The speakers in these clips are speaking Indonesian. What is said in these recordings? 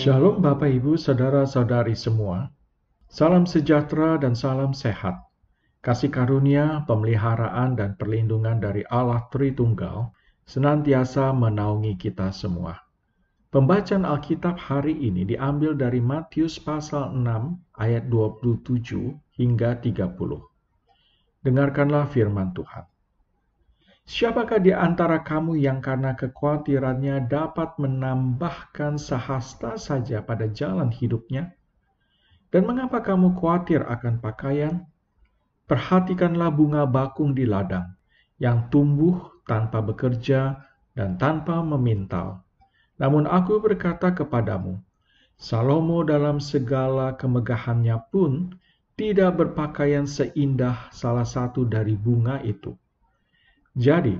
Shalom Bapak Ibu, Saudara-saudari semua. Salam sejahtera dan salam sehat. Kasih karunia, pemeliharaan, dan perlindungan dari Allah Tritunggal senantiasa menaungi kita semua. Pembacaan Alkitab hari ini diambil dari Matius pasal 6 ayat 27 hingga 30. Dengarkanlah firman Tuhan. Siapakah di antara kamu yang karena kekhawatirannya dapat menambahkan sehasta saja pada jalan hidupnya? Dan mengapa kamu khawatir akan pakaian? Perhatikanlah bunga bakung di ladang, yang tumbuh tanpa bekerja dan tanpa memintal. Namun aku berkata kepadamu, Salomo dalam segala kemegahannya pun tidak berpakaian seindah salah satu dari bunga itu. Jadi,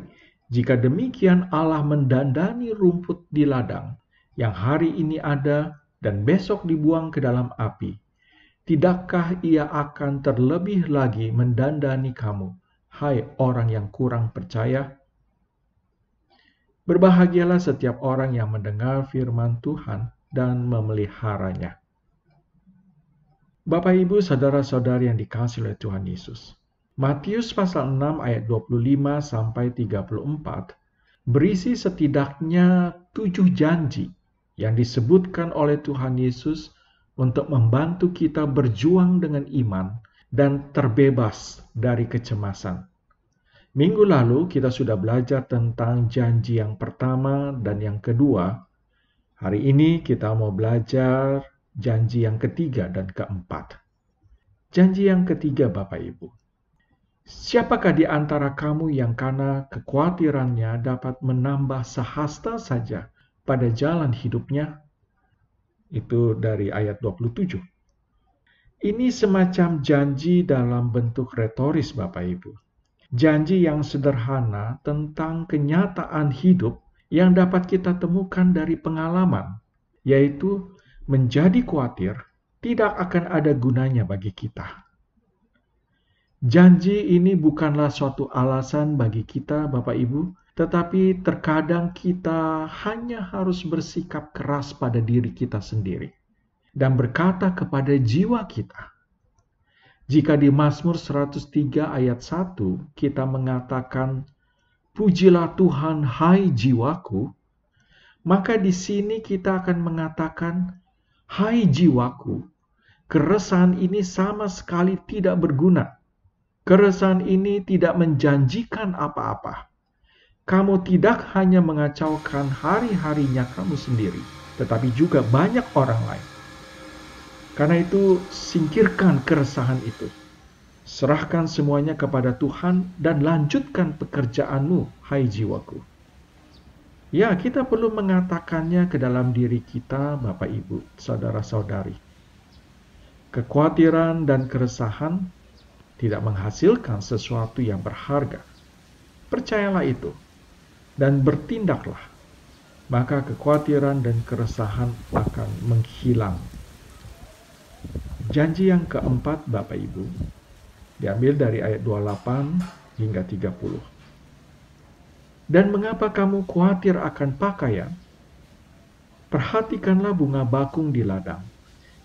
jika demikian Allah mendandani rumput di ladang, yang hari ini ada dan besok dibuang ke dalam api, tidakkah ia akan terlebih lagi mendandani kamu, hai orang yang kurang percaya? Berbahagialah setiap orang yang mendengar firman Tuhan dan memeliharanya. Bapak, Ibu, saudara-saudari yang dikasihi oleh Tuhan Yesus. Matius pasal 6 ayat 25 sampai 34 berisi setidaknya 7 janji yang disebutkan oleh Tuhan Yesus untuk membantu kita berjuang dengan iman dan terbebas dari kecemasan. Minggu lalu kita sudah belajar tentang janji yang pertama dan yang kedua. Hari ini kita mau belajar janji yang ketiga dan keempat. Janji yang ketiga, Bapak Ibu. Siapakah di antara kamu yang karena kekhawatirannya dapat menambah sehasta saja pada jalan hidupnya? Itu dari ayat 27. Ini semacam janji dalam bentuk retoris, Bapak Ibu. Janji yang sederhana tentang kenyataan hidup yang dapat kita temukan dari pengalaman, yaitu menjadi khawatir tidak akan ada gunanya bagi kita. Janji ini bukanlah suatu alasan bagi kita, Bapak Ibu, tetapi terkadang kita hanya harus bersikap keras pada diri kita sendiri dan berkata kepada jiwa kita. Jika di Mazmur 103 ayat 1 kita mengatakan, "Pujilah Tuhan, hai jiwaku," maka di sini kita akan mengatakan, "Hai jiwaku, keresahan ini sama sekali tidak berguna. Keresahan ini tidak menjanjikan apa-apa. Kamu tidak hanya mengacaukan hari-harinya kamu sendiri, tetapi juga banyak orang lain. Karena itu, singkirkan keresahan itu. Serahkan semuanya kepada Tuhan dan lanjutkan pekerjaanmu, hai jiwaku." Ya, kita perlu mengatakannya ke dalam diri kita, Bapak Ibu, saudara-saudari. Kekhawatiran dan keresahan tidak menghasilkan sesuatu yang berharga. Percayalah itu dan bertindaklah, maka kekhawatiran dan keresahan akan menghilang. Janji yang keempat, Bapak Ibu, diambil dari ayat 28 hingga 30. Dan mengapa kamu khawatir akan pakaian? Perhatikanlah bunga bakung di ladang,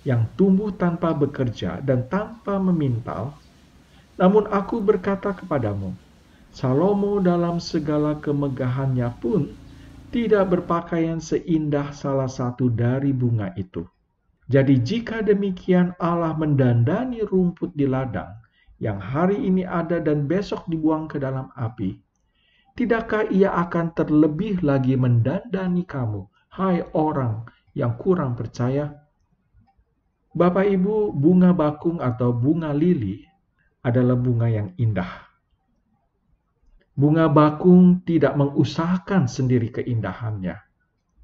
yang tumbuh tanpa bekerja dan tanpa memintal. Namun aku berkata kepadamu, Salomo dalam segala kemegahannya pun tidak berpakaian seindah salah satu dari bunga itu. Jadi jika demikian Allah mendandani rumput di ladang, yang hari ini ada dan besok dibuang ke dalam api, tidakkah ia akan terlebih lagi mendandani kamu, hai orang yang kurang percaya? Bapak Ibu, bunga bakung atau bunga lili adalah bunga yang indah. Bunga bakung tidak mengusahakan sendiri keindahannya.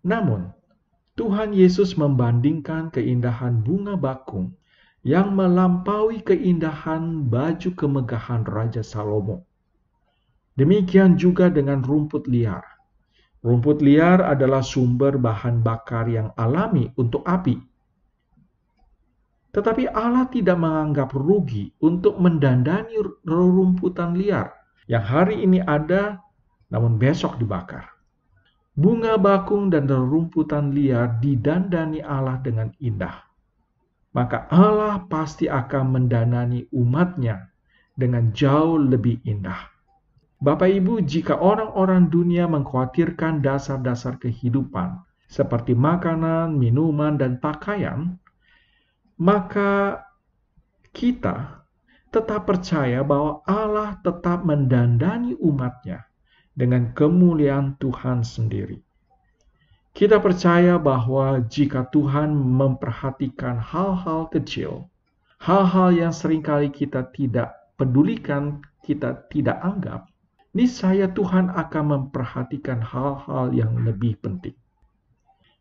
Namun, Tuhan Yesus membandingkan keindahan bunga bakung yang melampaui keindahan baju kemegahan Raja Salomo. Demikian juga dengan rumput liar. Rumput liar adalah sumber bahan bakar yang alami untuk api. Tetapi Allah tidak menganggap rugi untuk mendandani rerumputan liar yang hari ini ada namun besok dibakar. Bunga bakung dan rerumputan liar didandani Allah dengan indah. Maka Allah pasti akan mendandani umatnya dengan jauh lebih indah. Bapak Ibu, jika orang-orang dunia mengkhawatirkan dasar-dasar kehidupan, seperti makanan, minuman, dan pakaian, maka kita tetap percaya bahwa Allah tetap mendandani umatnya dengan kemuliaan Tuhan sendiri. Kita percaya bahwa jika Tuhan memperhatikan hal-hal kecil, hal-hal yang seringkali kita tidak pedulikan, kita tidak anggap, niscaya Tuhan akan memperhatikan hal-hal yang lebih penting.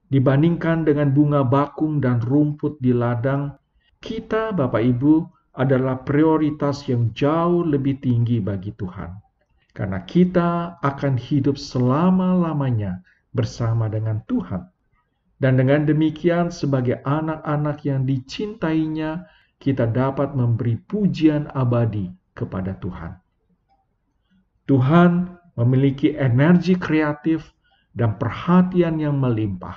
Dibandingkan dengan bunga bakung dan rumput di ladang, kita, Bapak Ibu, adalah prioritas yang jauh lebih tinggi bagi Tuhan. Karena kita akan hidup selama-lamanya bersama dengan Tuhan. Dan dengan demikian, sebagai anak-anak yang dicintainya, kita dapat memberi pujian abadi kepada Tuhan. Tuhan memiliki energi kreatif dan perhatian yang melimpah.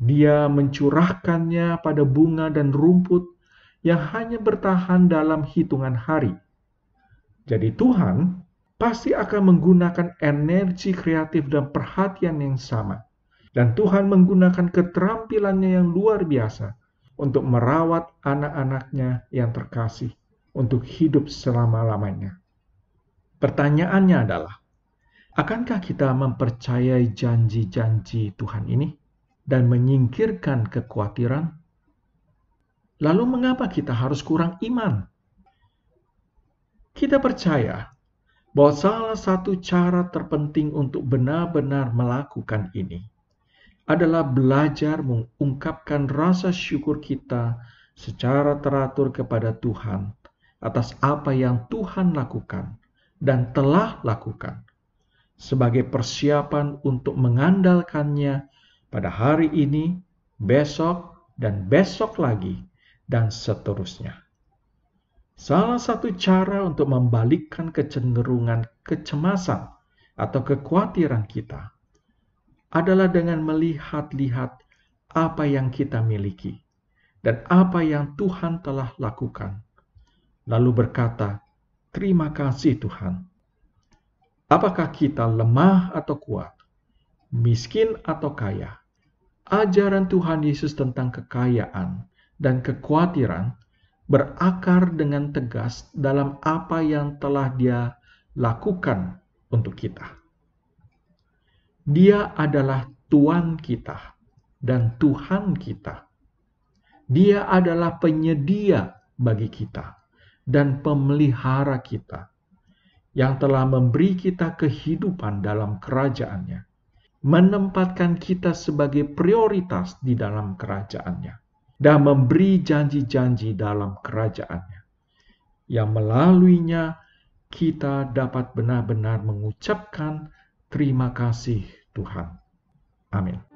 Dia mencurahkannya pada bunga dan rumput yang hanya bertahan dalam hitungan hari. Jadi Tuhan pasti akan menggunakan energi kreatif dan perhatian yang sama. Dan Tuhan menggunakan keterampilannya yang luar biasa untuk merawat anak-anaknya yang terkasih untuk hidup selama-lamanya. Pertanyaannya adalah, akankah kita mempercayai janji-janji Tuhan ini dan menyingkirkan kekhawatiran? Lalu mengapa kita harus kurang iman? Kita percaya bahwa salah satu cara terpenting untuk benar-benar melakukan ini adalah belajar mengungkapkan rasa syukur kita secara teratur kepada Tuhan atas apa yang Tuhan lakukan dan telah lakukan sebagai persiapan untuk mengandalkannya pada hari ini, besok, dan besok lagi, dan seterusnya. Salah satu cara untuk membalikkan kecenderungan kecemasan atau kekhawatiran kita adalah dengan melihat-lihat apa yang kita miliki dan apa yang Tuhan telah lakukan. Lalu berkata, terima kasih Tuhan. Apakah kita lemah atau kuat, miskin atau kaya? Ajaran Tuhan Yesus tentang kekayaan dan kekhawatiran berakar dengan tegas dalam apa yang telah Dia lakukan untuk kita. Dia adalah Tuan kita dan Tuhan kita. Dia adalah penyedia bagi kita dan pemelihara kita yang telah memberi kita kehidupan dalam kerajaan-Nya, menempatkan kita sebagai prioritas di dalam kerajaan-Nya, dan memberi janji-janji dalam kerajaan-Nya, yang melaluinya kita dapat benar-benar mengucapkan terima kasih Tuhan. Amin.